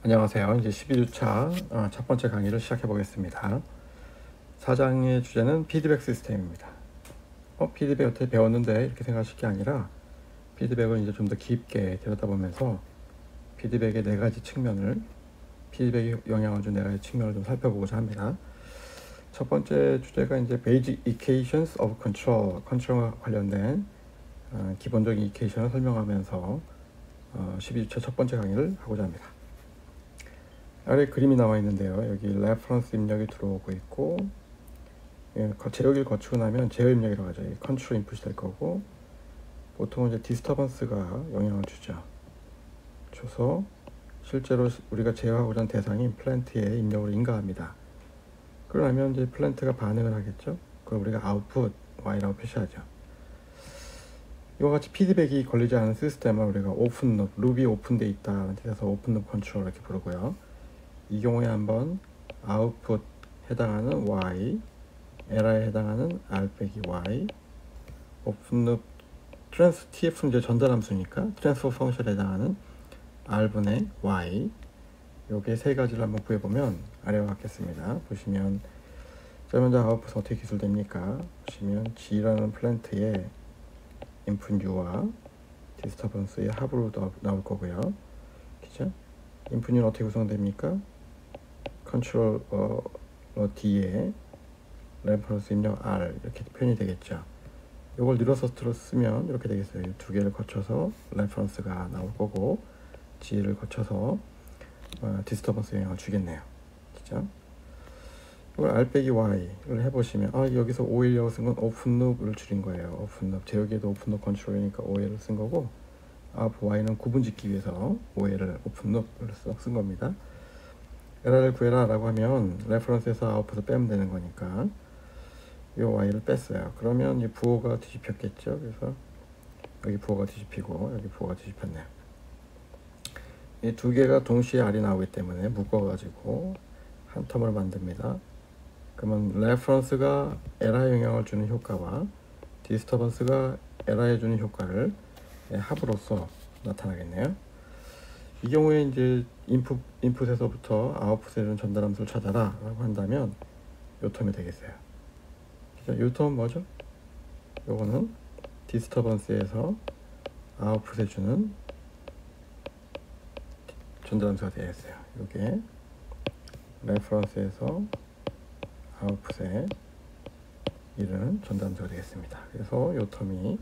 안녕하세요. 이제 12주차 첫 번째 강의를 시작해 보겠습니다. 4장의 주제는 피드백 시스템입니다. 피드백 어떻게 배웠는데 이렇게 생각하실 게 아니라 피드백을 이제 좀 더 깊게 들여다보면서 피드백의 4가지 측면을, 피드백이 영향을 준 4가지 측면을 좀 살펴보고자 합니다. 첫 번째 주제가 이제 Basic Equations of Control, 컨트롤과 관련된 기본적인 이퀘이션을 설명하면서 12주차 첫 번째 강의를 하고자 합니다. 아래 그림이 나와 있는데요. 여기 레퍼런스 입력이 들어오고 있고, 제어기를 거치고 나면 제어 입력이라고 하죠. 컨트롤 인풋이 될 거고, 보통 이제 디스터번스가 영향을 줘서 실제로 우리가 제어하고자 하는 대상인 플랜트의 입력으로 인가합니다. 그러면 이제 플랜트가 반응을 하겠죠. 그걸 우리가 아웃풋 Y라고 표시하죠. 이와 같이 피드백이 걸리지 않은 시스템을 우리가 오픈룹, 룹이 오픈되어 있다. 그래서 오픈룹 컨트롤 이렇게 부르고요. 이 경우에 한번 아웃풋 해당하는 Y, 에러에 해당하는 R 빼기 Y, 오픈룹 트랜스 TF는 이제 전달 함수니까 트랜스퍼 펑션에 해당하는 R분의 Y, 요게 세 가지를 한번 구해보면 아래와 같겠습니다. 보시면 제일 먼저 아웃풋은 어떻게 기술됩니까? 보시면 G라는 플랜트의 인풋 U와 디스터번스의 합으로 나올 거고요. 그죠? 인풋 U는 어떻게 구성됩니까? 컨트롤 D에 레퍼런스 입력 R 이렇게 표현이 되겠죠. 이걸 늘어서 쓰면 이렇게 되겠어요. 이 두 개를 거쳐서 레퍼런스가 나올 거고 G를 거쳐서 디스터번스 영향을 주겠네요. 그죠? 이걸 R 빼기 Y를 해보시면 여기서 OL이라고 쓴 건 오픈룹을 줄인 거예요. 오픈룹, 제어기에도 오픈룹 컨트롤이니까 OL을 쓴 거고 Y는 구분짓기 위해서 OL을 오픈룹을 쓴 겁니다. 에러를 구해라 라고 하면 레퍼런스에서 아웃풋을 빼면 되는 거니까 이 Y를 뺐어요. 그러면 이 부호가 뒤집혔겠죠. 그래서 여기 부호가 뒤집히고 여기 부호가 뒤집혔네요. 이 두 개가 동시에 R이 나오기 때문에 묶어가지고 한 텀을 만듭니다. 그러면 레퍼런스가 에러에 영향을 주는 효과와 디스터번스가 에러에 주는 효과를 합으로써 나타나겠네요. 이 경우에 이제 인풋에서부터 아웃풋에 이런 전달 함수를 찾아라 라고 한다면 요 텀이 되겠어요. 요 텀은 뭐죠? 요거는 디스터번스에서 아웃풋에 주는 전달 함수가 되겠어요. 요게 레퍼런스에서 아웃풋에 이르는 전달 함수가 되겠습니다. 그래서 요 텀이,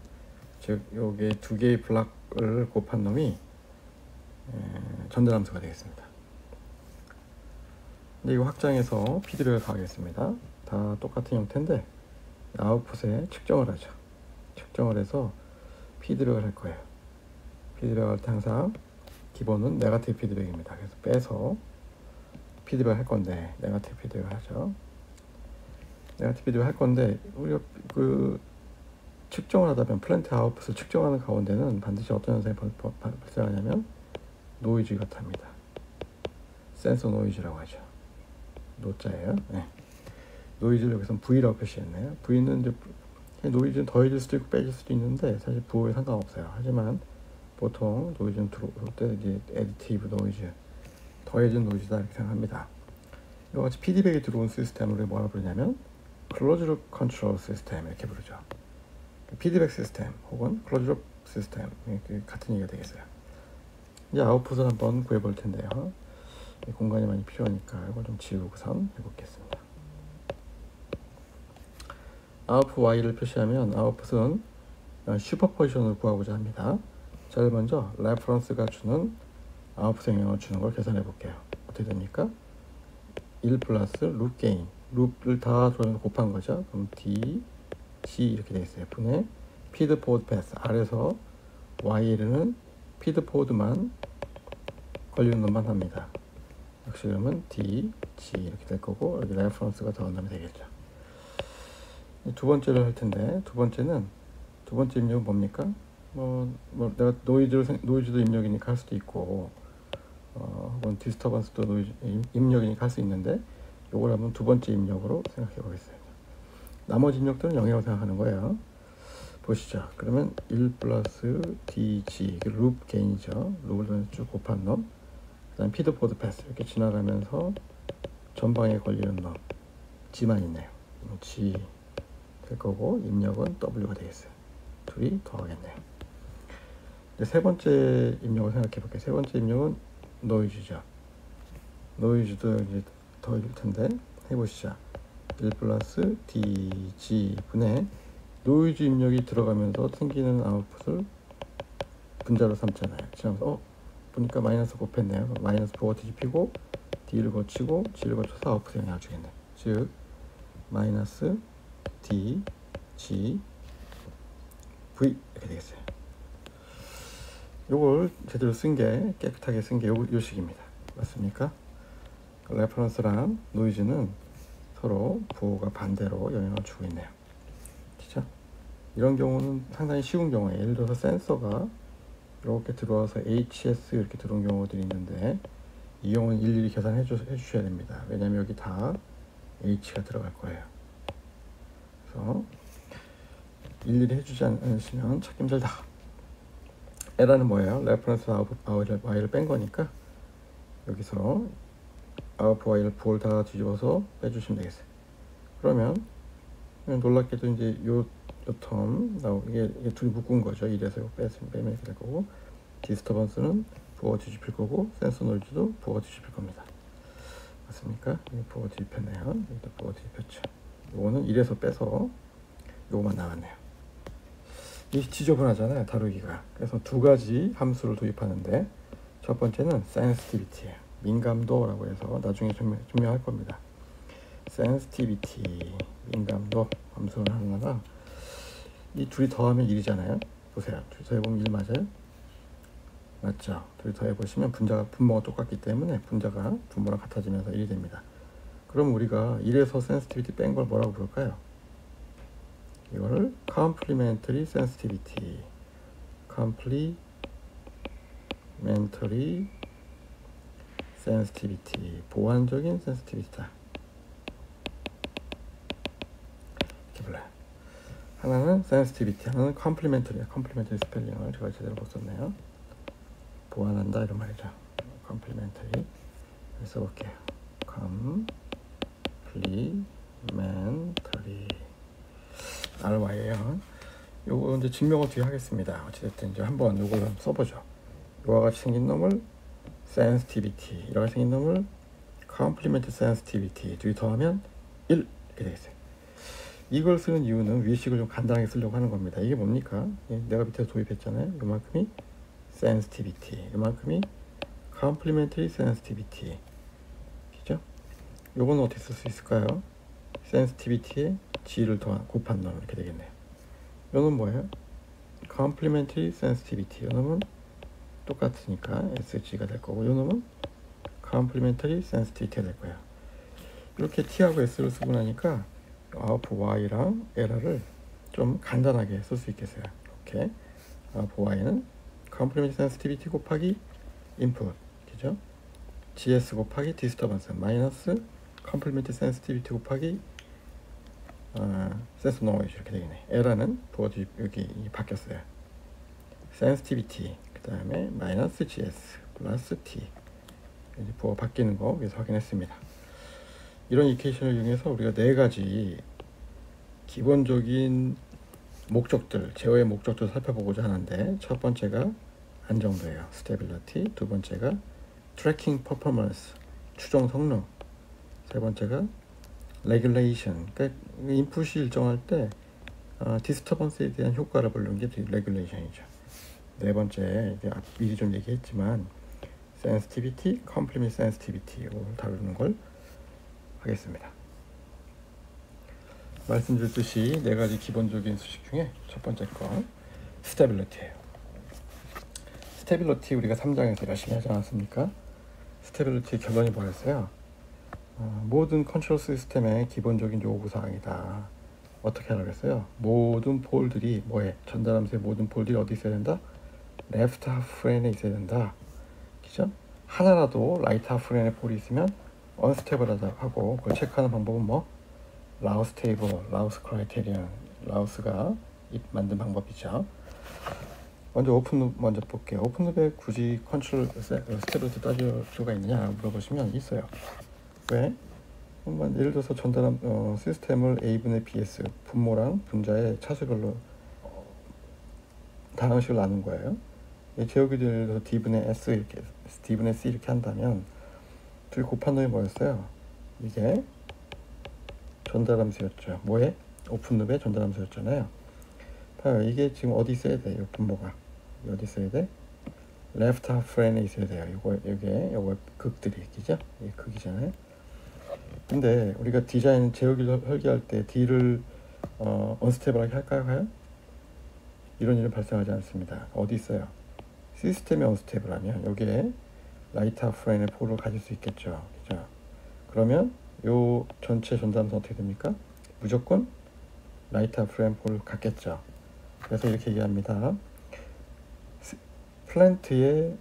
즉 요게 두 개의 블락을 곱한 놈이 전달 함수가 되겠습니다. 근데 이거 확장해서 피드백을 가하겠습니다. 다 똑같은 형태인데 아웃풋에 측정을 하죠. 측정을 해서 피드백을 할 거예요. 피드백을 할 때 항상 기본은 네거티브 피드백입니다. 그래서 빼서 피드백을 할 건데 네거티브 피드백을 하죠. 네거티브 피드백을 할 건데 우리가 측정을 하다 보면 플랜트 아웃풋을 측정하는 가운데는 반드시 어떤 현상이 발생하냐면 노이즈가 탑니다. 센서 노이즈라고 하죠. 노자예요. 네. 노이즈를 여기서 V라고 표시했네요. V는 이제 노이즈는 더해질 수도 있고 빼질 수도 있는데 사실 부호에 상관없어요. 하지만 보통 노이즈는 들어올 때 이제 애디티브 노이즈, 더해진 노이즈다 이렇게 생각합니다. 이와 같이 피드백이 들어온 시스템을 뭐라 부르냐면 클로즈드 컨트롤 시스템 이렇게 부르죠. 피드백 시스템 혹은 클로즈드 시스템 같은 얘기가 되겠어요. 이제 아웃풋을 한번 구해볼 텐데요. 공간이 많이 필요하니까 이걸 좀 지우고선 해보겠습니다. 아웃풋 Y를 표시하면 아웃풋은 슈퍼포지션을 구하고자 합니다. 제일 먼저 레퍼런스가 주는 아웃풋 영향을 주는 걸 계산해 볼게요. 어떻게 됩니까? 1 플러스 룹 게인, 룹을 다 곱한 거죠. 그럼 D, C 이렇게 되겠어요. 분의 피드 포워드 패스, R에서 Y에는 피드 포워드만 걸리는 놈만 합니다. 역시 그러면 D, G 이렇게 될 거고 여기 레퍼런스가 더한다면 되겠죠. 두 번째를 할 텐데 두 번째 입력은 뭡니까? 내가 노이즈도 입력이니까 할 수도 있고 혹은 디스터번스도 노이즈 입력이니까 할 수 있는데 요걸 한번 두 번째 입력으로 생각해 보겠습니다. 나머지 입력들은 0이라고 생각하는 거예요. 보시죠. 그러면 1 플러스 DG 룹 게인이죠. 룹을 쭉 곱한 놈. 그 다음 피드 포드 패스 이렇게 지나가면서 전방에 걸리는 놈 G만 있네요. G 될 거고 입력은 W가 되겠어요. 둘이 더하겠네요. 세 번째 입력을 생각해 볼게요. 세 번째 입력은 노이즈죠. 노이즈도 이제 더해줄 텐데 해보시죠. 1 플러스 DG 분의 노이즈 입력이 들어가면서 생기는 아웃풋을 분자로 삼잖아요. 지나면서 보니까 마이너스 곱했네요. 마이너스 V가 뒤집히고 D를 거치고 G를 거쳐서 아웃풋에 영향을 주겠네. 즉 마이너스 D, G, V 이렇게 되겠어요. 요걸 제대로 쓴 게 깨끗하게 쓴 게 요 식입니다. 맞습니까? 레퍼런스랑 노이즈는 서로 부호가 반대로 영향을 주고 있네요. 그렇죠? 이런 경우는 상당히 쉬운 경우에 예를 들어서 센서가 이렇게 들어와서 HS 이렇게 들어온 경우들이 있는데 이 경우는 일일이 계산해 주셔야 됩니다. 왜냐면 여기 다 H가 들어갈 거예요. 그래서 일일이 해주지 않으시면 찾기 힘들다. L은 뭐예요? 레퍼런스 아웃 Y를 뺀 거니까 여기서 아웃 Y를 부호를 다 뒤집어서 빼주시면 되겠어요. 그러면 놀랍게도 이제 요 텀 이게 둘이 묶은 거죠. 이래서 빼면 이렇게 될 거고 디스터번스는 부호가 뒤집힐 거고 센서 노이즈도 부호가 뒤집힐 겁니다. 맞습니까? 여기 부호가 뒤집혔네요. 여기도 부호가 뒤집혔죠. 요거는 이래서 빼서 요거만 나왔네요. 이 지저분하잖아요, 다루기가. 그래서 두 가지 함수를 도입하는데 첫 번째는 sensitivity예요. 민감도라고 해서 나중에 증명할 겁니다. sensitivity, 민감도 함수를 하나가 이 둘이 더하면 1이잖아요. 보세요. 둘이 더해보면 1 맞아요? 맞죠? 둘이 더해보시면 분모가 똑같기 때문에 분자가 분모랑 같아지면서 1이 됩니다. 그럼 우리가 1에서 sensitivity 뺀 걸 뭐라고 부를까요? 이거를 complementary sensitivity, complementary sensitivity, 보완적인 sensitivity다. 이렇게 불러요. 하나는 sensitivity, 하나는 complementary. complementary 스펠링을 제가 제대로 못 썼네요. 보완한다 이런 말이죠. complementary 써볼게요. complementary RY예요. 요거 이제 증명을 뒤에 하겠습니다. 어찌됐든 이제 한번 요걸 써보죠. 요와 같이 생긴 놈을 sensitivity, 이렇게 생긴 놈을 complementary sensitivity 둘이 더하면 1 이렇게 되겠어요. 이걸 쓰는 이유는 위식을 좀 간단하게 쓰려고 하는 겁니다. 이게 뭡니까? 내가 밑에서 도입했잖아요. 요만큼이 sensitivity, 요만큼이 complementary sensitivity. 그죠? 요거는 어떻게 쓸 수 있을까요? sensitivity에 G를 곱한 놈 이렇게 되겠네요. 요놈은 뭐예요? complementary sensitivity. 요놈은 똑같으니까 SG가 될 거고 요놈은 complementary sensitivity가 될 거예요. 이렇게 T하고 S를 쓰고 나니까 아웃풋 Y랑 에러를 좀 간단하게 쓸 수 있겠어요. 이렇게 아웃풋 Y는 complementary sensitivity 곱하기 input, 그죠? GS 곱하기 disturbance 마이너스 complementary sensitivity 곱하기 센서 노이즈 이렇게 되겠네. 에러는 부어지 여기 바뀌었어요. sensitivity 그 다음에 마이너스 GS 플러스 T 이제 부어 바뀌는 거 위해서 확인했습니다. 이런 이케이션을 이용해서 우리가 네 가지 기본적인 목적들, 제어의 목적들을 살펴보고자 하는데 첫 번째가 안정도예요. stability. 두 번째가 tracking performance, 추정 성능. 세 번째가 regulation, 그러니까 인풋이 일정할 때 disturbance에 대한 효과를 보는 게 regulation이죠. 네 번째, 미리 좀 얘기했지만 sensitivity, complement sensitivity를 다루는 걸 하겠습니다. 말씀드렸듯이 네 가지 기본적인 수식 중에 첫 번째 거 stability예요. stability 우리가 3장에서 열심히 하지 않았습니까? stability 결론이 뭐였어요? 모든 컨트롤 시스템의 기본적인 요구사항이다. 어떻게 하라고 했어요? 모든 폴들이 뭐해? 전달함수의 모든 폴들이 어디 있어야 된다? 레프트 하프 프레임에 있어야 된다. 그죠? 하나라도 라이트 하프 프레임에 폴이 있으면 언스테이블하다 하고 그걸 체크하는 방법은 뭐? 라우스 테이블, 라우스 크라이테리언, 라우스가 만든 방법이죠. 먼저 오픈룹 먼저 볼게요. 오픈룹에 굳이 컨트롤 스테빌리티 따질 필요가 있느냐 물어보시면 있어요. 왜? 한번 예를 들어서 전달한 시스템을 A분의 BS 분모랑 분자의 차수별로 다항식을 나눈 거예요. 제어기도 예를 들어서 D분의 S 이렇게 D분의 C 이렇게 한다면 둘이 곱한 놈이 뭐였어요? 이게 전달함수였죠. 뭐에? 오픈룹의 전달함수였잖아요. 봐요. 이게 지금 어디 있어야 돼? 이 분모가 어디 있어야 돼? 레프트 하프 프레임에 있어야 돼요. 요거 극들이 그죠? 이게 극이잖아요. 근데 우리가 디자인 제어기를 설계할 때 D를 언스테이블하게 할까요? 과연? 이런 일은 발생하지 않습니다. 어디 있어요? 시스템이 언스테이블하면 여기에 라이트 하프 프레임의 폴을 가질 수 있겠죠. 그죠? 그러면 요 전체 전달함수 어떻게 됩니까? 무조건 라이트 하프 프레임 폴을 갖겠죠. 그래서 이렇게 얘기합니다. 플랜트의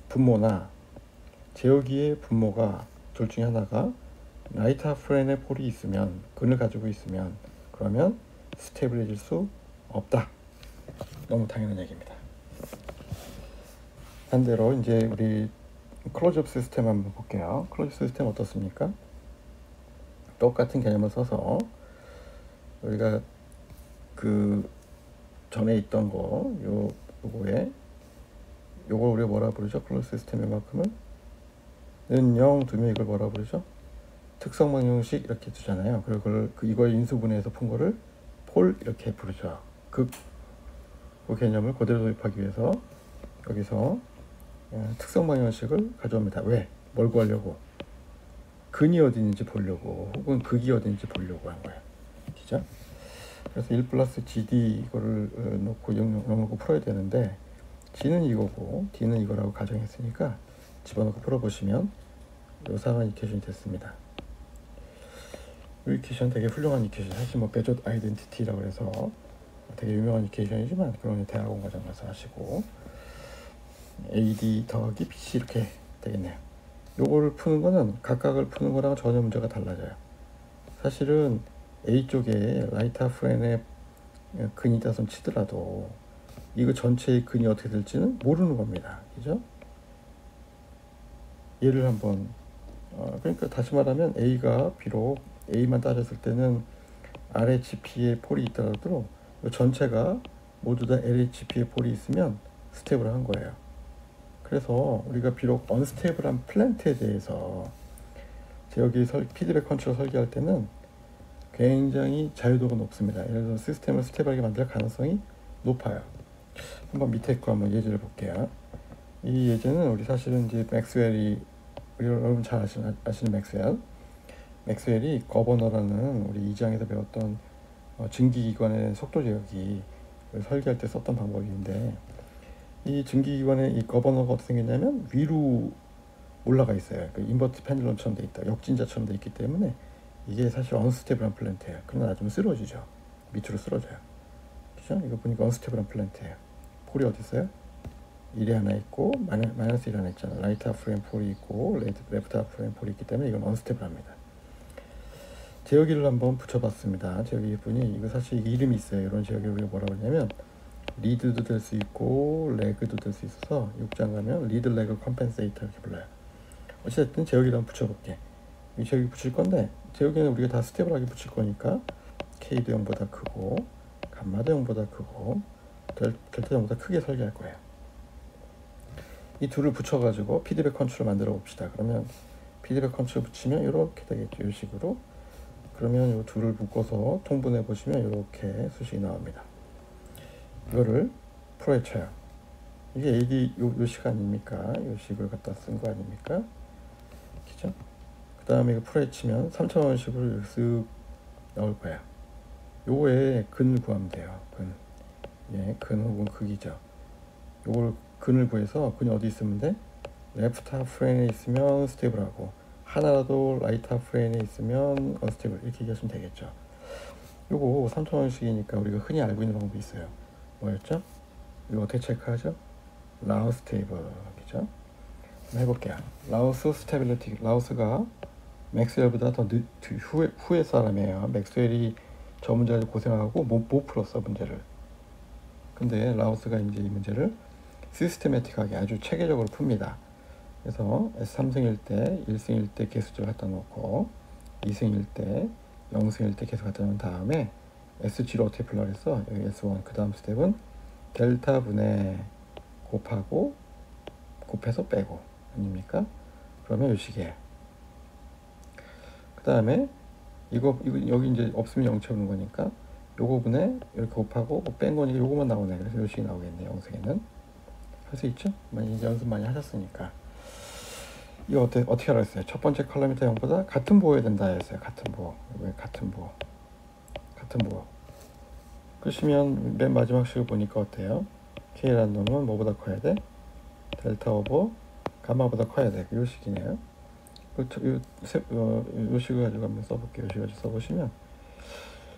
분모나 제어기의 분모가 둘 중에 하나가 라이트 하프 프레임의 폴이 있으면, 근을 가지고 있으면, 그러면 스테이블해질 수 없다. 너무 당연한 얘기입니다. 반대로 이제 우리 클로즈업 시스템 한번 볼게요. 클로즈업 시스템 어떻습니까? 똑같은 개념을 써서 우리가 그 전에 있던 거 요거에 요걸 우리가 뭐라 부르죠? 클로즈 시스템의 만큼은 는 0 두면 이걸 뭐라 부르죠? 특성 방정식 이렇게 두잖아요. 그리고 이걸 인수분해해서 푼 거를 폴 이렇게 부르죠. 그 개념을 그대로 도입하기 위해서 여기서 특성 방정식을 가져옵니다. 왜? 뭘 구하려고? 근이 어디 있는지 보려고, 혹은 극이 어디 있는지 보려고 한 거예요. 그죠? 그래서 1 플러스 GD 이거를 놓고 영역을 풀어야 되는데 G는 이거고 D는 이거라고 가정했으니까 집어넣고 풀어보시면 요상한 이퀘션이 됐습니다. 이 이퀘션 되게 훌륭한 이퀘션, 사실 뭐 베조드 아이덴티티라고 해서 되게 유명한 이퀘션이지만 그런 대학원 과정 가서 하시고 AD 더하기 BC 이렇게 되겠네요. 요거를 푸는 거는 각각을 푸는 거랑 전혀 문제가 달라져요. 사실은 A 쪽에 라이트 하프 프레임의 근이 있다 손 치더라도 이거 전체의 근이 어떻게 될지는 모르는 겁니다. 그죠? 얘를 한번 그러니까 다시 말하면 A가 비록 A만 따졌을 때는 RHP의 폴이 있더라도 전체가 모두 다 LHP의 폴이 있으면 스테이블한 거예요. 그래서 우리가 비록 언스테이블한 플랜트에 대해서 여기 피드백 컨트롤 설계할 때는 굉장히 자유도가 높습니다. 예를 들어서 시스템을 스테이블하게 만들 가능성이 높아요. 한번 밑에 거 한번 예제를 볼게요. 이 예제는 우리 사실은 이제 맥스웰이 여러분 잘 아시는 맥스웰이 거버너라는 우리 2장에서 배웠던 증기기관의 속도 제어기 설계할 때 썼던 방법인데 이 증기기관의 이 거버너가 어떻게 생겼냐면 위로 올라가 있어요. 그 인버트 펜듈럼처럼 돼 있다. 역진자처럼 돼 있기 때문에 이게 사실 언스테이블한 플랜트예요. 그러나 나중에 쓰러지죠. 밑으로 쓰러져요. 그죠? 이거 보니까 언스테이블한 플랜트예요. 폴이 어디 있어요? 1이 하나 있고 마이너스 1 하나 있잖아. 라이트 하프 프레임 폴이 있고 레프트 하프 프레임 폴이 있기 때문에 이건 언스테이블합니다. 제어기를 한번 붙여봤습니다. 제어기 분이 이거 사실 이름이 있어요. 이런 제어기를 우리가 뭐라고 하냐면 리드도 될 수 있고 레그도 될 수 있어서 6장 가면 리드 레그 컴펜세이터 이렇게 불러요. 어쨌든 제어기를 한번 붙여볼게. 이 제어기 붙일 건데 제어기는 우리가 다 스테이블하게 붙일 거니까 K도 0보다 크고 감마도 0보다 크고 델타 0보다 크게 설계할 거예요. 이 둘을 붙여가지고 피드백 컨트롤 만들어 봅시다. 그러면 피드백 컨트롤 붙이면 이렇게 되겠죠. 이 식으로. 그러면 이 둘을 묶어서 통분해 보시면 이렇게 수식이 나옵니다. 이거를 풀어에 쳐요. 이게 AD 요 식 아닙니까? 요 식을 갖다 쓴 거 아닙니까? 그죠? 그 다음에 이거 풀어에 치면 3차원식으로 쓱 나올 거야. 요거에 근을 구하면 돼요. 근 혹은 극이죠. 요걸 근을 구해서 근이 어디 있으면 돼? 레프트 하프 프레임에 있으면 스테이블하고 하나라도 라이트 하프 프레임에 있으면 언스테이블 이렇게 얘기하시면 되겠죠. 요거 3차원식이니까 우리가 흔히 알고 있는 방법이 있어요. 뭐였죠? 이거 어떻게 체크하죠? 라우스 스테이블 그죠? 한번 해볼게요. 라우스 스테빌리티. 라우스가 맥스웰보다 더 후의 사람이에요. 맥스웰이 저 문제를 고생하고 못 풀었어 문제를. 근데 라오스가 이제 이 문제를 시스테매틱하게 아주 체계적으로 풉니다. 그래서 S3승일 때, 1승일 때 개수를 갖다 놓고 2승일 때, 0승일 때 개수 갖다 놓은 다음에 S0를 어떻게 풀라 그랬어? 여기 S1 그 다음 스텝은 델타 분의 곱하고 곱해서 빼고 아닙니까? 그러면 이 식이에요. 그 다음에 이거 여기 이제 없으면 0 채우는 거니까 요거 분에 이렇게 곱하고 뺀 거니까 요거만 나오네. 그래서 요 식이 나오겠네. 영승에는 할 수 있죠? 많이 연습 많이 하셨으니까. 이거 어떻게 하라 했어요? 첫 번째 컬럼이다 0보다 같은 보호해야 된다 했어요. 같은 보호. 왜 같은 보호? 같은 보호. 그러시면 맨 마지막 식을 보니까 어때요? K라는 놈은 뭐보다 커야 돼? 델타 오버 가마보다 커야 돼. 요 식이네요. 요 식을 가지고 한번 써볼게요. 요 식을 가지고 써보시면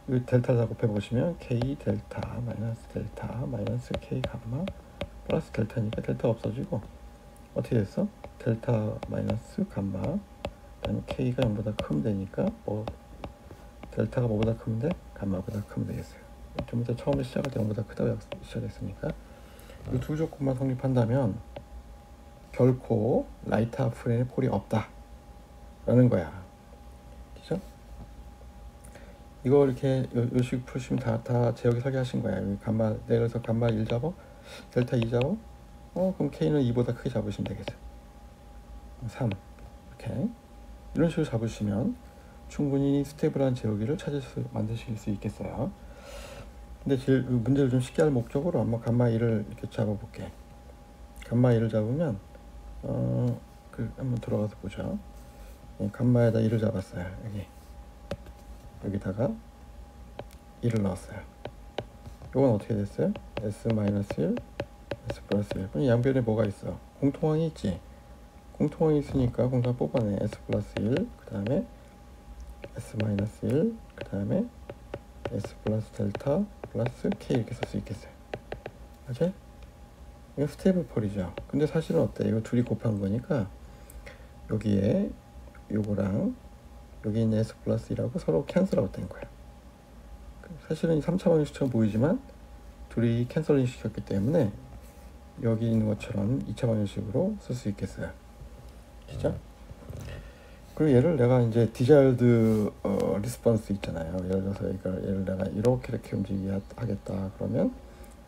이 델타를 다 곱해보시면 K 델타 마이너스 K 가마 플러스 델타니까 델타 없어지고 어떻게 됐어? 델타 마이너스 가마 그다음에 K가 0보다 크면 되니까 뭐 델타가 뭐보다 크면 돼? 가마보다 크면 되겠어요. 좀 이따 처음에 시작할 때 0보다 크다고 시작했으니까 이 두 조건만 성립한다면 결코 라이트 하프렌의 폴이 없다 라는 거야. 그죠? 이거 이렇게 요식 푸시면 다 제어기 설계하신 거야. 여기 감마 내려서 감마 1 잡아 델타 2 잡아 그럼 K는 2보다 크게 잡으시면 되겠죠. 3 이렇게 이런 식으로 잡으시면 충분히 스테이블한 제어기를 만드실 수 있겠어요. 근데 제일 문제를 좀 쉽게 할 목적으로 한번 감마 1을 이렇게 잡아볼게. 감마 1을 잡으면 한번 들어가서 보죠. 감마에다 1을 잡았어요. 여기다가 1을 넣었어요. 이건 어떻게 됐어요? S-1, S 플러스 1. 양변에 뭐가 있어? 공통항이 있지. 공통항이 있으니까 공통항 뽑아내. S 플러스 1, 그 다음에 S 마이너스 1, 그 다음에 S 플러스 델타 플러스 K 이렇게 쓸 수 있겠어요. 맞아요? 이거 스테이블 폴이죠. 근데 사실은 어때? 이거 둘이 곱한 거니까 여기에 요거랑 여기 있는 S 플러스 1하고 서로 캔슬아웃 된 거예요. 사실은 3차 방정식처럼 보이지만 둘이 캔슬링 시켰기 때문에 여기 있는 것처럼 2차 방정식으로 쓸 수 있겠어요. 그죠? 그리고 얘를 내가 이제 디자이어드 리스폰스 있잖아요. 예를 들어서 얘를 내가 이렇게 움직이게 하겠다 그러면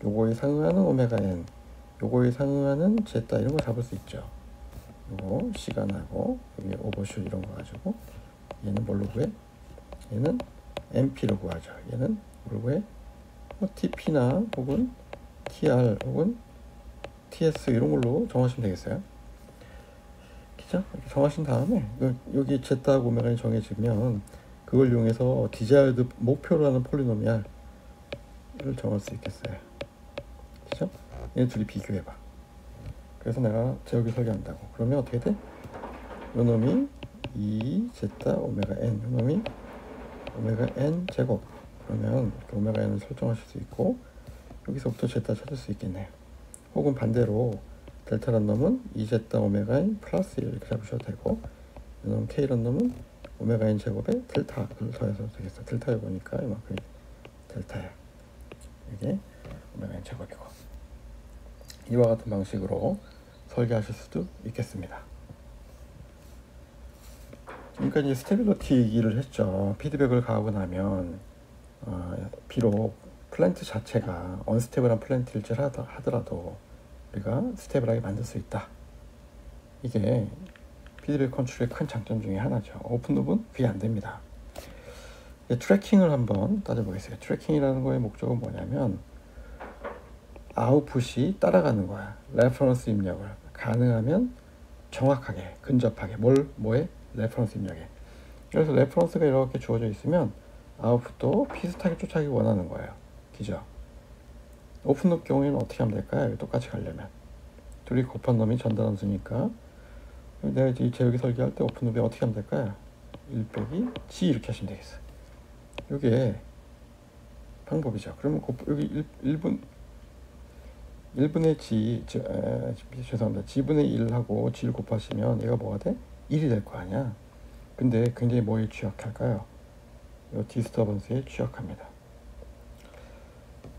요거에 상응하는 오메가 n, 요거에 상응하는 제타 이런 거 잡을 수 있죠. 요거 시간하고 여기 오버슛 이런 거 가지고 얘는 뭘로 구해? 얘는 MP로 구하죠. 얘는 뭘 구해? TP나 혹은 TR 혹은 TS 이런 걸로 정하시면 되겠어요. 그죠? 이렇게 정하신 다음에 여기 제타 오메가가 정해지면 그걸 이용해서 디자이어드 목표로 하는 폴리노미알을 정할 수 있겠어요. 그죠? 얘 둘이 비교해봐. 그래서 내가 제어기 설계한다고. 그러면 어떻게 돼? 요 놈이 2 제타 오메가 n, 요 놈이 오메가 n 제곱. 그러면 이렇게 오메가 n을 설정하실 수 있고 여기서부터 제타 찾을 수 있겠네요. 혹은 반대로 델타란 놈은 2제타 오메가 n 플러스 1 이렇게 잡으셔도 되고 이놈 K란 놈은 오메가 n 제곱에 델타를 더해서 되겠어. 델타에 보니까 이만큼 델타야. 이게 오메가 n 제곱이고 이와 같은 방식으로 설계하실 수도 있겠습니다. 지금까지 스테빌리티 얘기를 했죠. 피드백을 가하고 나면 비록 플랜트 자체가 언스테이블한 플랜트일지 하더라도 우리가 스테이블하게 만들 수 있다. 이게 피드백 컨트롤의 큰 장점 중에 하나죠. 오픈룹은 그게 안 됩니다. 트래킹을 한번 따져보겠어요. 트래킹이라는 거의 목적은 뭐냐면 아웃풋이 따라가는 거야. 레퍼런스 입력을 가능하면 정확하게 근접하게 뭐에? 레퍼런스 입력에. 그래서 레퍼런스가 이렇게 주어져 있으면 아웃풋도 비슷하게 쫓아가기 원하는 거예요. 그죠? 오픈룹 경우에는 어떻게 하면 될까요? 똑같이 가려면 둘이 곱한 놈이 전달 함수니까 내가 이제 제어기 설계할 때 오픈룹에 어떻게 하면 될까요? 1 빼기 G 이렇게 하시면 되겠어요. 이게 방법이죠. 그러면 여기 1분의 G, 죄송합니다. G분의 1하고 G를 곱하시면 얘가 뭐가 돼? 1이 될 거 아니야. 근데 굉장히 뭐에 취약할까요? 이 디스터번스에 취약합니다.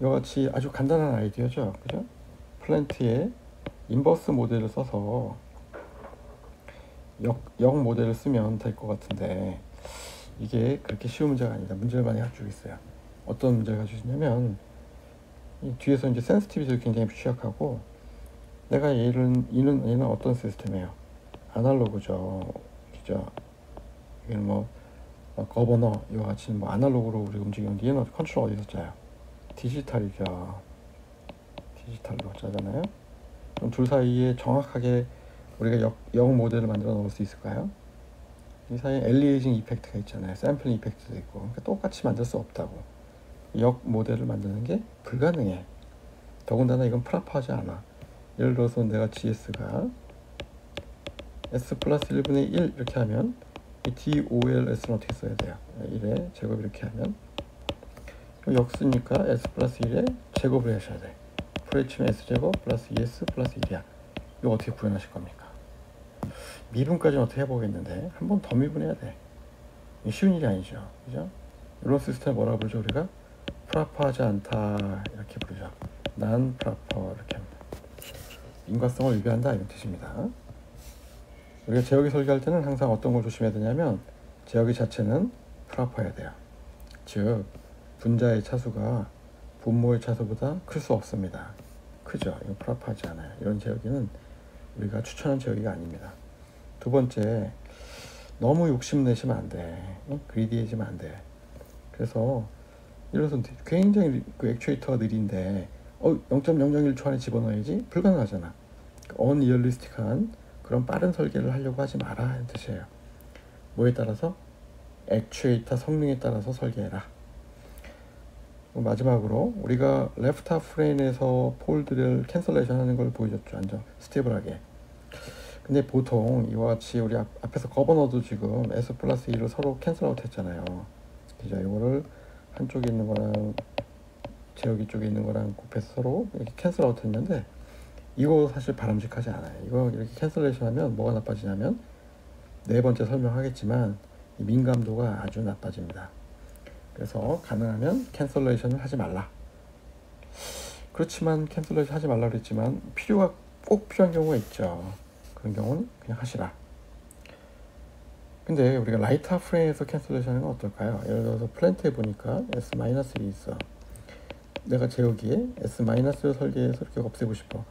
이와 같이 아주 간단한 아이디어죠, 그죠? 플랜트에 인버스 모델을 써서 역 모델을 쓰면 될 것 같은데, 이게 그렇게 쉬운 문제가 아니다. 문제를 많이 가지고 있어요. 어떤 문제를 가지고 있냐면, 이 뒤에서 이제 센시티비티를 굉장히 취약하고, 내가 얘는 어떤 시스템이에요? 아날로그죠, 그죠? 이건 뭐 거버너 이와 같이 뭐 아날로그로 우리 움직이는데, 얘는 컨트롤 어디서 짜요? 디지털이죠. 디지털로 짜잖아요. 그럼 둘 사이에 정확하게 우리가 역 모델을 만들어 놓을 수 있을까요? 이 사이에 엘리에이징 이펙트가 있잖아요. 샘플링 이펙트도 있고. 그러니까 똑같이 만들 수 없다고. 역 모델을 만드는 게 불가능해. 더군다나 이건 프라프하지 않아. 예를 들어서 내가 GS가 S 플러스 1분의 1 이렇게 하면 이 DOLS는 어떻게 써야 돼요? 1의 제곱 이렇게 하면 역수니까 S 플러스 1의 제곱을 하셔야 돼. FH면 S제곱 플러스 2S 플러스 1이야. 이거 어떻게 구현하실 겁니까? 미분까지는 어떻게 해보겠는데 한 번 더 미분해야 돼. 쉬운 일이 아니죠, 그죠? 이런 시스템 뭐라 부르죠? 우리가 프라퍼하지 않다 이렇게 부르죠. 난 프라퍼 이렇게 합니다. 인과성을 위배한다 이런 뜻입니다. 우리가 제어기 설계할 때는 항상 어떤 걸 조심해야 되냐면, 제어기 자체는 프라퍼해야 돼요. 즉 분자의 차수가 분모의 차수보다 클 수 없습니다. 크죠? 이거 프라퍼하지 않아요. 이런 제어기는 우리가 추천한 제어기가 아닙니다. 두 번째, 너무 욕심내시면 안 돼. 그리디해지면 안 돼. 그래서 예를 들어서 굉장히 그 액추에이터가 느린데 0.001초 안에 집어넣어야지? 불가능하잖아. 언리얼리스틱한 그런 빠른 설계를 하려고 하지 마라 하는 뜻이에요. 뭐에 따라서? 액추에이터 성능에 따라서 설계해라. 마지막으로 우리가 레프트 하프 프레임에서 폴드를 캔슬레이션 하는 걸 보여줬죠. 완전 스테이블하게. 근데 보통 이와 같이 우리 앞에서 거버너도 지금 S 플러스 2를 서로 캔슬 아웃 했잖아요. 그죠? 이거를 한쪽에 있는 거랑 제어기 쪽에 있는 거랑 곱해서 서로 이렇게 캔슬 아웃 했는데, 이거 사실 바람직하지 않아요. 이거 이렇게 캔슬레이션 하면 뭐가 나빠지냐면, 네 번째 설명하겠지만 이 민감도가 아주 나빠집니다. 그래서 가능하면 캔슬레이션을 하지 말라. 그렇지만 캔슬레이션 하지 말라 그랬지만 꼭 필요한 경우가 있죠. 그런 경우는 그냥 하시라. 근데 우리가 라이트 하프 프레임에서 캔슬레이션 하는 건 어떨까요? 예를 들어서 플랜트에 보니까 S-이 있어. 내가 제어기에 S-를 설계해서 이렇게 없애고 싶어.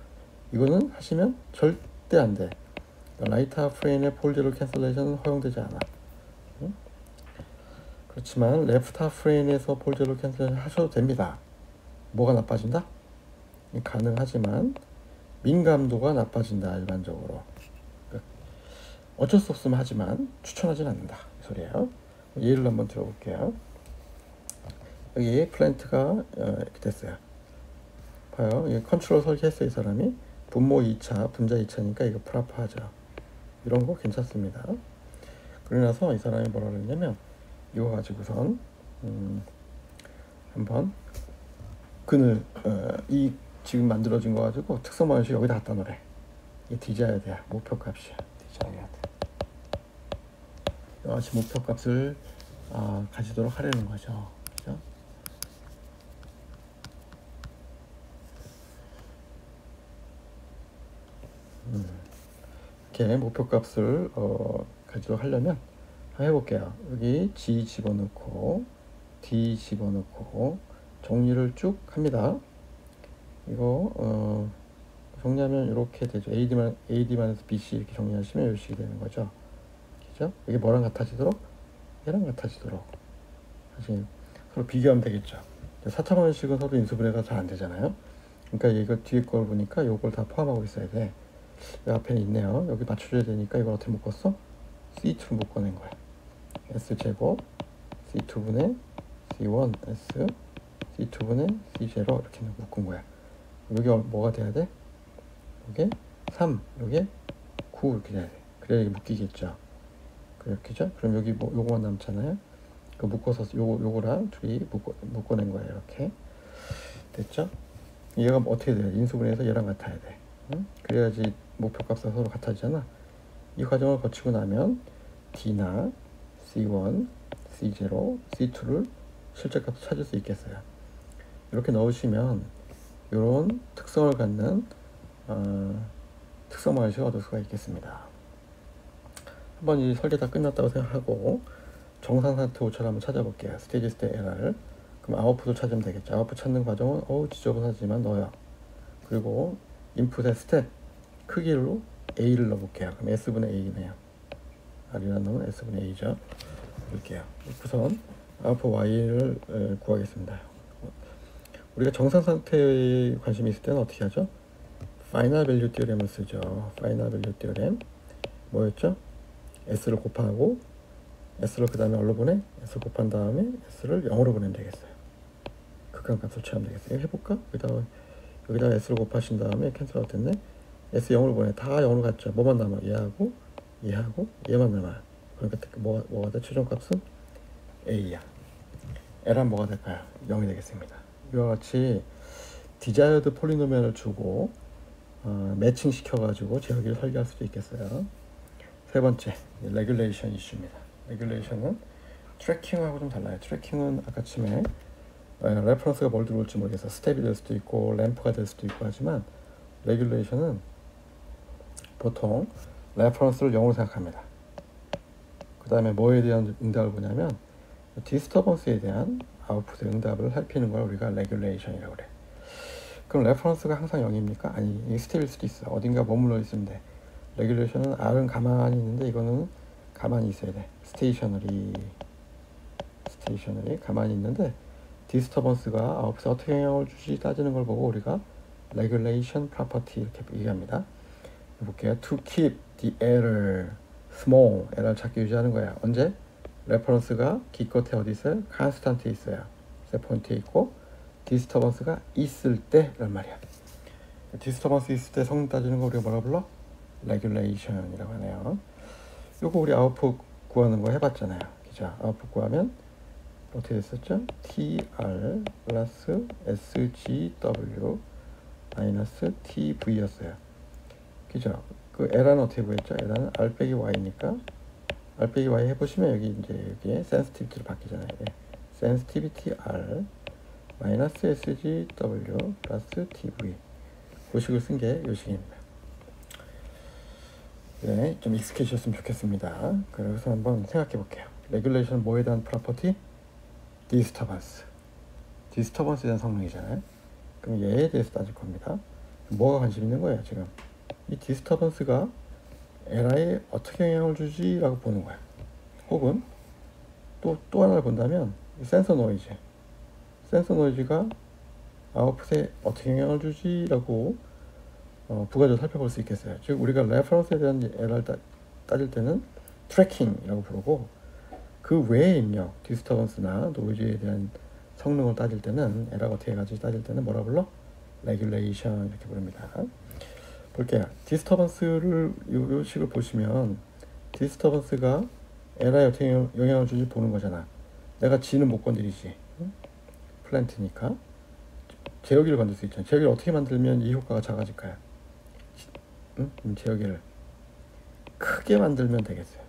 이거는 하시면 절대 안 돼. 라이트 하프 프레임의 폴제로 캔슬레이션은 허용되지 않아. 응? 그렇지만 레프트 하프 프레임에서 폴제로 캔슬레이션 하셔도 됩니다. 뭐가 나빠진다? 가능하지만 민감도가 나빠진다, 일반적으로. 어쩔 수 없으면 하지만 추천하진 않는다, 이 소리예요. 예를 한번 들어볼게요. 여기 플랜트가 이렇게 됐어요. 봐요. 이 컨트롤 설계했어요, 이 사람이. 분모 2차, 분자 2차니까 이거 프라프하죠. 이런 거 괜찮습니다. 그러고 나서 이 사람이 뭐라 그랬냐면, 이거 가지고선 한번 근을 이 지금 만들어진 거 가지고 특성 방식 여기다 갖다 놓으래. 이게 디자이어야, 목표값이야. 디자이어. 여기서 목표값을 가지도록 하려는 거죠. 그죠? 이렇게 목표값을 가지도록 하려면 한번 해볼게요. 여기 G 집어넣고 D 집어넣고 정리를 쭉 합니다. 이거 정리하면 이렇게 되죠. AD-BC 이렇게 정리하시면 이런 식이 되는 거죠. 그죠? 이게 뭐랑 같아지도록? 얘랑 같아지도록. 사실 서로 비교하면 되겠죠. 4차 방식은 서로 인수분해가 잘 안 되잖아요. 그러니까 이거 뒤에 걸 보니까 이걸 다 포함하고 있어야 돼. 여기 앞에는 있네요. 여기 맞춰줘야 되니까 이걸 어떻게 묶었어? C2로 묶어낸 거야. S제곱 C2분의 C1 S C2분의 C0 이렇게 묶은 거야. 여기 뭐가 돼야 돼? 이게 3, 여기 9 이렇게 돼야 돼. 그래야 이게 묶이겠죠. 그렇겠죠? 그럼 여기 뭐 요거만 남잖아요. 그 묶어서 요거랑 둘이 묶어낸 거예요. 이렇게 됐죠? 얘가 어떻게 돼요? 인수분해해서 얘랑 같아야 돼. 응? 그래야지 목표값과 서로 같아지잖아. 이 과정을 거치고 나면 D나 C1, C0, C2를 실제값을 찾을 수 있겠어요. 이렇게 넣으시면 이런 특성을 갖는 특성 방식을 얻을 수가 있겠습니다. 한번 이 설계 다 끝났다고 생각하고 정상 상태 오차를 한번 찾아볼게요. 스테이지 스테이 에러를. 그럼 아웃풋을 찾으면 되겠죠. 아웃풋 찾는 과정은 지저분하지만 넣어요. 그리고 인풋의 스텝 크기로 A를 넣어볼게요. 그럼 S분의 A네요. R이라는 놈은 S분의 A죠. 볼게요. 우선 아웃풋 Y를 구하겠습니다. 우리가 정상 상태에 관심이 있을 때는 어떻게 하죠? 파이널 밸류 티어렘을 쓰죠. 파이널 밸류 티어렘 뭐였죠? S를 곱하고 S를 그 다음에 얼로 보내? S를 곱한 다음에 S를 0으로 보내면 되겠어요. 극한값을 취하면 되겠어요. 해볼까? 여기다가 S를 곱하신 다음에 캔슬 아웃 됐네. S 0으로 보내. 다 0으로 갔죠. 뭐만 남아? 얘하고 얘만 남아요. 그러니까 뭐가 돼? 최종값은 A야. L은 뭐가 될까요? 0이 되겠습니다. 이와 같이 디자이어드 폴리노미얼을 주고 매칭 시켜가지고 제어기를 설계할 수도 있겠어요. 세 번째, 레귤레이션 이슈입니다. 레귤레이션은 트래킹하고 좀 달라요. 트래킹은 아까쯤에 레퍼런스가 뭘 들어올지 모르겠어. 스텝이 될 수도 있고 램프가 될 수도 있고 하지만 레귤레이션은 보통 레퍼런스를 0으로 생각합니다. 그 다음에 뭐에 대한 응답을 보냐면 디스터번스에 대한 아웃풋의 응답을 살피는 걸 우리가 레귤레이션이라고 그래. 그럼 레퍼런스가 항상 0입니까? 아니, 스텝일 수도 있어. 어딘가 머물러 있으면 돼. 레귤레이션은 R은 가만히 있는데 이거는 가만히 있어야 돼. 스테이셔너리 가만히 있는데 디스터번스가 아웃풋에 어떻게 영향을 주지 따지는 걸 보고 우리가 레귤레이션 프로퍼티 이렇게 얘기합니다. 볼게요. To keep the error small, 에러를 작게 유지하는 거야. 언제? 레퍼런스가 기껏해 어디 있어요? 컨스탄트에 있어요. 셋 포인트에 있고 디스터번스가 있을 때란 말이야. 디스터번스 있을 때 성능 따지는 거 우리가 뭐라 불러? 레귤레이션이라고 하네요. 요거 우리 아웃풋 구하는 거 해봤잖아요. 그죠? 아웃풋 구하면 어떻게 됐었죠? TR 플러스 SGW 마이너스 TV였어요. 그죠? 그 에라는 어떻게 구했죠? 에라는 R 빼기 Y니까 R 빼기 Y 해보시면 여기에 센시티비티로 바뀌잖아요. 네. 센시티비티 R 마이너스 SGW 플러스 TV 그 식을 쓴 게 이 식입니다. 네, 좀 익숙해지셨으면 좋겠습니다. 그래서 한번 생각해 볼게요. 레귤레이션 뭐에 대한 프로퍼티? 디스터번스에 대한 성능이잖아요. 그럼 얘에 대해서 따질 겁니다. 뭐가 관심 있는 거예요 지금? 이 디스터번스가 에라에 어떻게 영향을 주지? 라고 보는 거야. 혹은 또 하나를 본다면 센서 노이즈가 아웃풋에 어떻게 영향을 주지? 라고 부가적으로 살펴볼 수 있겠어요. 즉 우리가 레퍼런스에 대한 에러를 따질 때는 트래킹이라고 부르고 그 외의 입력, 디스터번스나 노이즈에 대한 성능을 따질 때는 에러가 어떻게 가지 따질 때는 뭐라 불러? 레귤레이션 이렇게 부릅니다. 볼게요. 디스터번스를 이 식을 보시면 디스터번스가 에러에 어떻게 영향을 주지 보는 거잖아. 내가 G는 못 건드리지. 플랜트니까. 제어기를 건들 수 있잖아. 제어기를 어떻게 만들면 이 효과가 작아질까요? 제어기를 크게 만들면 되겠어요.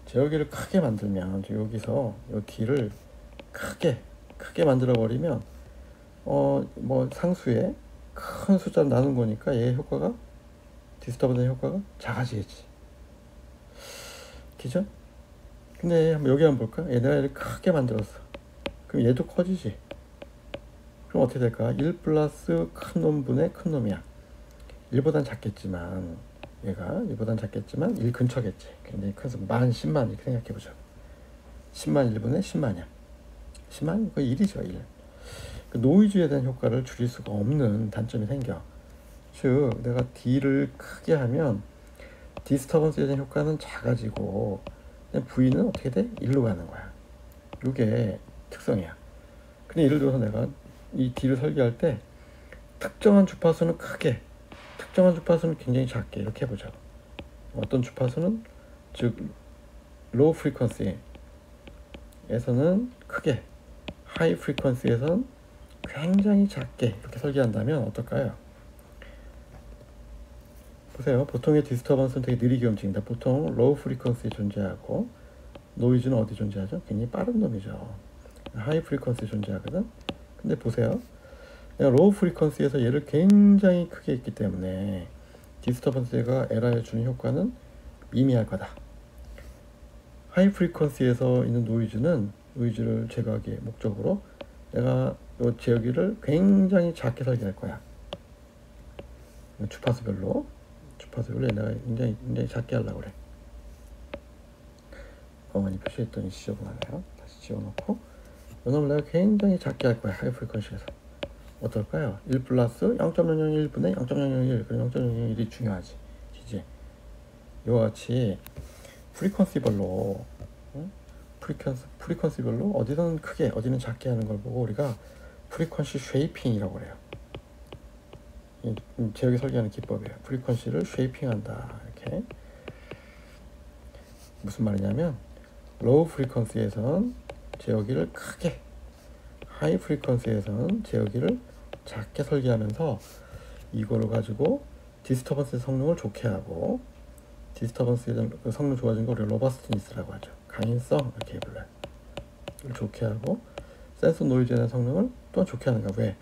제어기를 크게 만들면 여기서 이 D를 크게 만들어 버리면 뭐 상수에 큰 숫자를 나눈 거니까 얘의 효과가 디스터번스의 효과가 작아지겠지. 그죠? 근데 여기 한번 볼까? 얘네가 얘를 크게 만들었어. 그럼 얘도 커지지. 그럼 어떻게 될까? 1 플러스 큰 놈분의 큰 놈이야. 1보단 작겠지만 얘가 1보단 작겠지만 1 근처겠지. 굉장히 커서 10만 이렇게 생각해보자. 10만 1분의 10만이야. 10만? 거의 1이죠 1. 그 노이즈에 대한 효과를 줄일 수가 없는 단점이 생겨. 즉 내가 D를 크게 하면 디스터번스에 대한 효과는 작아지고 V는 어떻게 돼? 1로 가는 거야. 이게 특성이야. 근데 예를 들어서 내가 이 D를 설계할 때 특정한 주파수는 크게, 특정한 주파수는 굉장히 작게 이렇게 해보자. 어떤 주파수는 즉 로우 프리퀀시에서는 크게, 하이 프리퀀시에서는 굉장히 작게 이렇게 설계한다면 어떨까요? 보세요. 보통의 디스터번스는 되게 느리게 움직인다. 보통 로우 프리퀀시에 존재하고 노이즈는 어디 존재하죠? 굉장히 빠른 놈이죠. 하이 프리퀀시에 존재하거든. 근데 보세요. 내가 로우 프리퀀시에서 얘를 굉장히 크게 했기 때문에 디스터번스가 에러에 주는 효과는 미미할 거다. 하이 프리퀀시에서 있는 노이즈를 제거하기 목적으로 내가 이 제어기를 굉장히 작게 설계할 거야. 주파수별로 내가 굉장히 작게 하려고 그래. 많이 표시했더니 지저분하네요. 다시 지워놓고 이놈을 내가 굉장히 작게 할 거야. 하이 프리퀀시에서 어떨까요? 1 플러스 0.001분의 0.001 그럼 0.001이 중요하지. 그치? 이와 같이 프리퀀시별로 프리퀀시별로 어디는 크게 어디는 작게 하는 걸 보고 우리가 프리퀀시 쉐이핑이라고 그래요. 제어기 설계하는 기법이에요. 프리퀀시를 쉐이핑한다. 이렇게 무슨 말이냐면 로우 프리퀀시에선 제어기를 크게, 하이 프리퀀시에선 제어기를 작게 설계하면서 이거를 가지고 디스터번스 성능을 좋게 하고, 디스터번스의 성능 좋아진 거 우리가 로버스트니스라고 하죠. 강인성 이렇게 불러요. 좋게 하고 센서 노이즈에 대한 성능을 또한 좋게 하는 거야. 왜?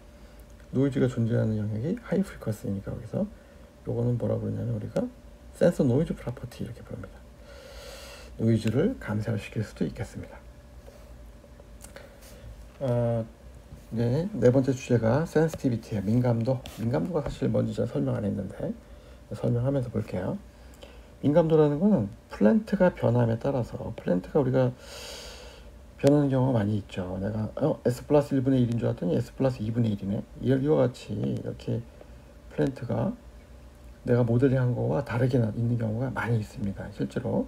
노이즈가 존재하는 영역이 하이 프리퀀시니까. 여기서 요거는 뭐라고 그러냐면 우리가 센서 노이즈 프로퍼티 이렇게 부릅니다. 노이즈를 감소시킬 수도 있겠습니다. 네 번째 주제가 센시티비티예요. 민감도가 사실 뭔지 잘 설명 안 했는데 설명하면서 볼게요. 민감도라는 거는 플랜트가 변함에 따라서, 플랜트가 우리가 변하는 경우가 많이 있죠. 내가 S 플러스 1분의 1인 줄 알았더니 S 플러스 2분의 1이네. 이와 같이 이렇게 플랜트가 내가 모델링한 거와 다르게 있는 경우가 많이 있습니다. 실제로.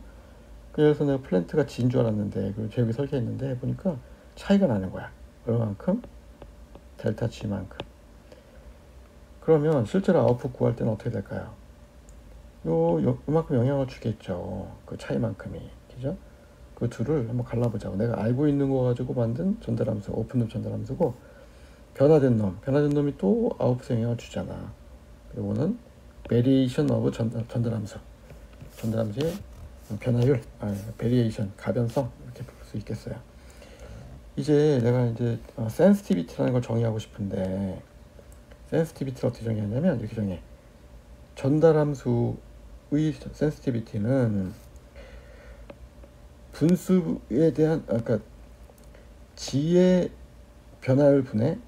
그래서 내가 플랜트가 G인 줄 알았는데 그 제어기 설계했는데 보니까 차이가 나는 거야. 얼마만큼? 델타 G만큼. 그러면 실제로 아웃풋 구할 때는 어떻게 될까요? 요만큼 영향을 주겠죠. 그 차이만큼이. 그죠? 그 둘을 한번 갈라보자고. 내가 알고 있는 거 가지고 만든 전달함수, 오픈룸 전달함수고, 변화된 놈이 또 아웃풋에 영향을 주잖아. 요거는 베리에이션 오브 전달함수의 변화율, 베리에이션, 가변성 이렇게 볼 수 있겠어요. 이제 내가 센시티비티라는 걸 정의하고 싶은데, 센시티비티를 어떻게 정의하냐면 이렇게 정의해. 전달함수의 센시티비티는 분수에 대한, 그러니까 G의 변화율 분의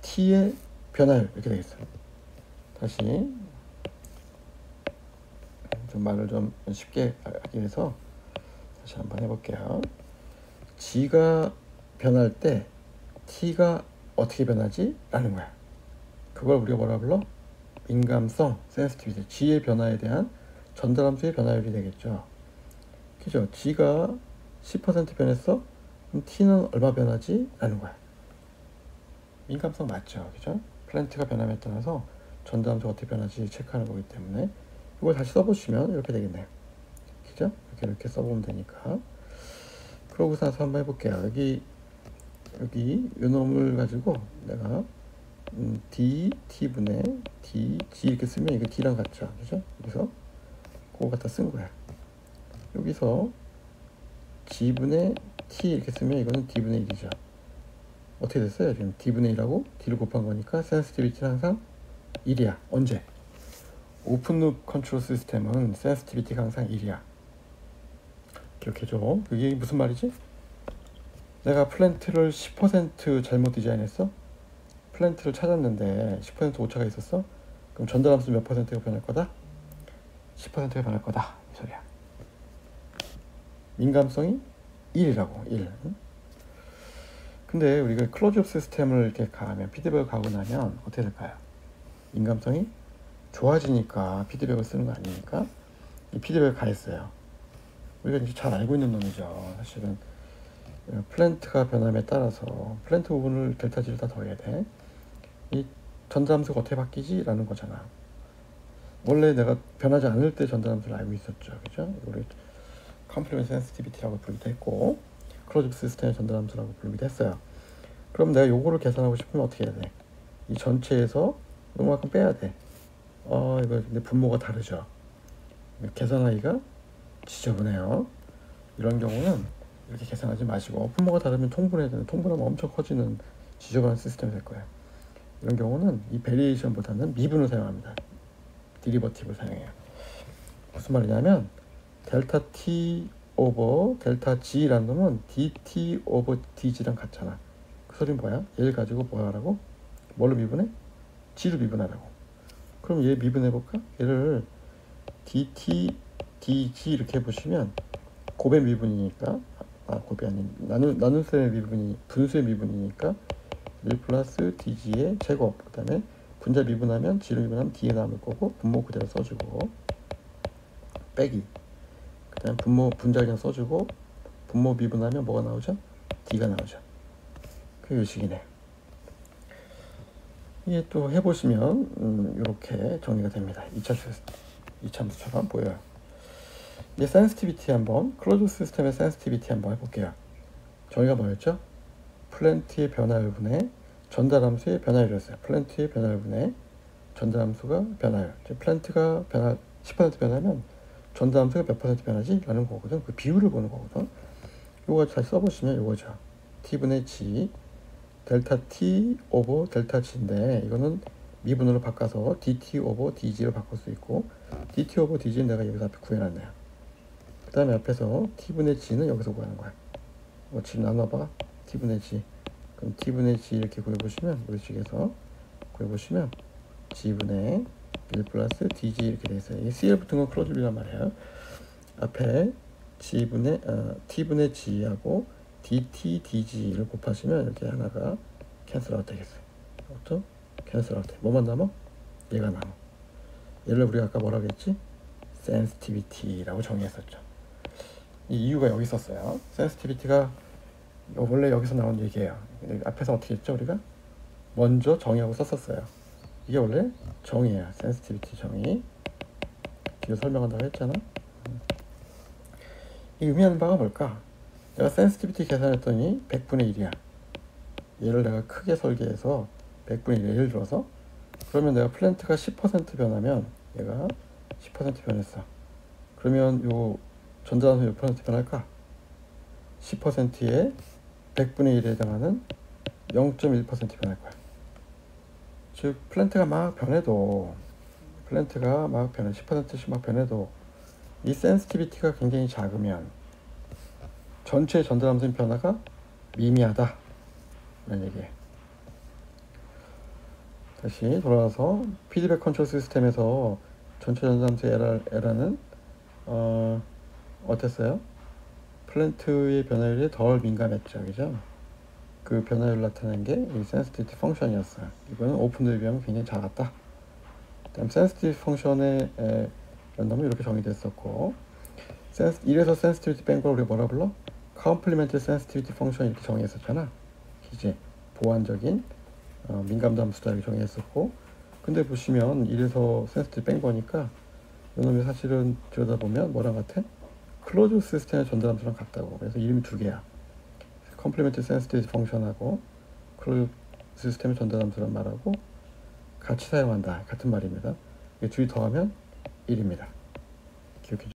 T의 변화율 이렇게 되겠어요. 다시 좀 말을 좀 쉽게 하기 위해서 다시 한번 해볼게요. G가 변할 때 T가 어떻게 변하지? 라는 거야. 그걸 우리가 뭐라 불러? 민감성, 센시티비티. G의 변화에 대한 전달함수의 변화율이 되겠죠. 그죠? G가 10% 변했어? 그럼 T는 얼마 변하지? 라는 거야. 민감성 맞죠? 그죠? 플랜트가 변함에 따라서 전달함수가 어떻게 변하지 체크하는 거기 때문에 이걸 다시 써보시면 이렇게 되겠네요. 그죠? 이렇게 써보면 되니까. 그러고서 나서 한번 해볼게요. 여기 이 놈을 가지고 내가 D, T분의 D, G 이렇게 쓰면 이게 D랑 같죠? 그죠? 그래서 그거 갖다 쓴 거야. 여기서 G분의 T 이렇게 쓰면 이거는 D분의 1이죠. 어떻게 됐어요? 지금 D분의 1하고 D를 곱한 거니까 센시티비티는 항상 1이야. 언제? 오픈룹 컨트롤 시스템은 센시티비티가 항상 1이야. 기억해줘. 그게 무슨 말이지? 내가 플랜트를 10% 잘못 디자인했어? 플랜트를 찾았는데 10% 오차가 있었어? 그럼 전달함수 몇 %가 변할 거다? 10%가 변할 거다. 이 소리야. 민감성이 1이라고. 1. 근데 우리가 클로즈업 시스템을 이렇게 가면, 피드백을 가고 나면 어떻게 될까요? 민감성이 좋아지니까 피드백을 쓰는 거 아닙니까? 이 피드백을 가했어요. 우리가 이제 잘 알고 있는 놈이죠. 사실은 플랜트가 변함에 따라서 플랜트 부분을 델타 G를 다 더해야 돼. 이 전달함수가 어떻게 바뀌지? 라는 거잖아. 원래 내가 변하지 않을 때 전달함수를 알고 있었죠. 그죠? 우리 컴플리먼트 센시티비티라고 부르기도 했고, 클로즈업 시스템의 전달함수라고 부르기도 했어요. 그럼 내가 요거를 계산하고 싶으면 어떻게 해야 돼? 이 전체에서 요만큼 빼야 돼. 이거 근데 분모가 다르죠. 계산하기가 지저분해요. 이런 경우는 이렇게 계산하지 마시고, 분모가 다르면 통분해야 되는, 통분하면 엄청 커지는 지저분한 시스템이 될 거예요. 이런 경우는 이 베리에이션보다는 미분을 사용합니다. 디리버티브를 사용해요. 무슨 말이냐면 델타 t 오버 델타 g라는 놈은 dt 오버 dg랑 같잖아. 그 소리는 뭐야? 얘를 가지고 뭐 하라고? 뭘로 미분해? g로 미분하라고. 그럼 얘 미분해볼까? 얘를 dt dg 이렇게 해보시면 곱의 미분이니까, 곱이 아닌 나눗셈의 미분이 분수의 미분이니까 1 플러스 dg의 제곱, 그 다음에 분자 미분하면 g로 미분하면 d에 남을 거고, 분모 그대로 써주고, 빼기, 그 다음에 분자 그냥 써주고, 분모 미분하면 뭐가 나오죠? d가 나오죠. 그 요식이네. 이게 또 해보시면 이렇게 정리가 됩니다. 2차 함수처럼 보여요. 이제 센시티비티 한번, 클로즈 시스템의 센시티비티 한번 해볼게요. 정의가 뭐였죠? 플랜트의 변화율분의 전달함수의 변화율이었어요. 플랜트의 변화율분의 전달함수가 변화율. 플랜트가 10% 변하면 전달함수가 몇 % 변하지? 라는 거거든. 그 비율을 보는 거거든. 요거 다시 써보시면 요거죠. t분의 g 델타 t 오버 델타 g인데, 이거는 미분으로 바꿔서 dt 오버 dg로 바꿀 수 있고, dt 오버 dg는 내가 여기서 앞에 구해놨네요. 그 다음에 앞에서 t분의 g는 여기서 구하는 거야. 지금 나눠봐. t분의 g. 그럼 t분의 g 이렇게 구해보시면, 우리 식에서 구해보시면 g분의 1 플러스 dg 이렇게 돼 있어요. 이 cl 붙은 건 클로즈비란 말이에요. 앞에 t분의 g하고 dt, dg를 곱하시면 이렇게 하나가 캔슬 아웃 되겠어요. 이것도 캔슬 아웃 돼. 뭐만 남아? 얘가 남아. 얘를 우리가 아까 뭐라고 했지? sensitivity라고 정의했었죠. 이 이유가 여기 있었어요. sensitivity가 원래 여기서 나온 얘기예요. 앞에서 어떻게 했죠? 우리가 먼저 정의하고 썼었어요. 이게 원래 정의예요. sensitivity 정의. 뒤에 설명한다고 했잖아. 이 의미하는 바가 뭘까? 내가 sensitivity 계산했더니 100분의 1이야. 얘를 내가 크게 설계해서 100분의 1, 예를 들어서, 그러면 내가 플랜트가 10% 변하면 얘가 10% 변했어. 그러면 요 전자함수 몇 퍼센트 변할까? 10%에 100분의 1에 해당하는 0.1% 변할 거야. 즉 플랜트가 막 변해도, 10%씩 막 변해도 이 센시티비티가 굉장히 작으면 전체 전달함수 변화가 미미하다 라는 얘기예요. 다시 돌아와서 피드백 컨트롤 시스템에서 전체 전달함수 에라는 어땠어요? 플랜트의 변화율이 덜 민감했죠, 그죠? 그 변화율 나타낸 게 이 센시티비티 펑션이었어요. 이거는 오픈도에 비하면 굉장히 작았다. 그다음 센시티비티 펑션의 랜덤은 이렇게 정의됐었고, 이래서 센시티비티 뺀 걸 우리가 뭐라 불러? 컴플리멘트 센시티비티 펑션 이렇게 정의했었잖아. 이제 보완적인 민감도 함수다 이렇게 정의했었고, 근데 보시면 이래서 센시티비티 뺀 거니까 이놈이 사실은 들여다보면 뭐랑 같아? 클로즈 시스템의 전달함수랑 같다고. 그래서 이름이 두 개야. 컴플리멘트 센시티비티 펑션하고 클로즈 시스템의 전달함수란 말하고 같이 사용한다. 같은 말입니다. 둘이 더하면 1입니다. 기억해 주세요.